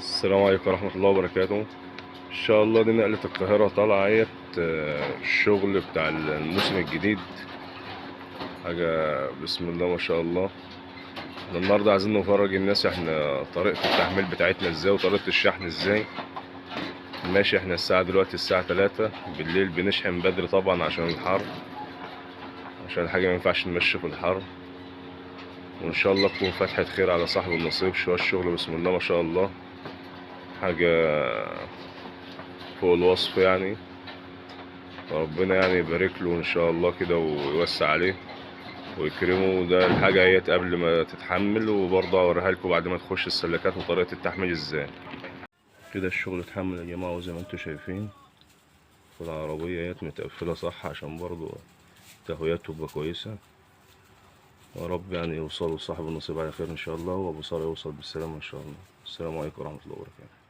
السلام عليكم ورحمة الله وبركاته. إن شاء الله دي نقلة القاهرة طالعة اهيت، الشغل بتاع الموسم الجديد. حاجة بسم الله ما شاء الله. احنا النهاردة عايزين نفرج الناس احنا طريقة التحميل بتاعتنا ازاي وطريقة الشحن ازاي. ماشي، احنا الساعة دلوقتي الساعة 3 بالليل، بنشحن بدري طبعا عشان الحر، عشان الحاجة مينفعش نمشي في الحر. وإن شاء الله تكون فتحة خير على صاحب النصيب. شوية الشغل بسم الله ما شاء الله، حاجة فوق الوصف يعني. ربنا يعني يبارك له ان شاء الله كده ويوسع عليه ويكرمه. ده الحاجة اهيت قبل ما تتحمل، وبرضه اوريها لكم بعد ما تخش السلكات وطريقة التحميل ازاي. كده الشغل اتحمل يا جماعة، وزي ما انتم شايفين العربية اهيت متقفلة صح عشان برضه التهويات تبقى كويسة. يا رب يعني يوصلوا صاحب النصيب على خير ان شاء الله، وابو سارة يوصل بالسلامة ان شاء الله. السلام عليكم ورحمة الله وبركاته.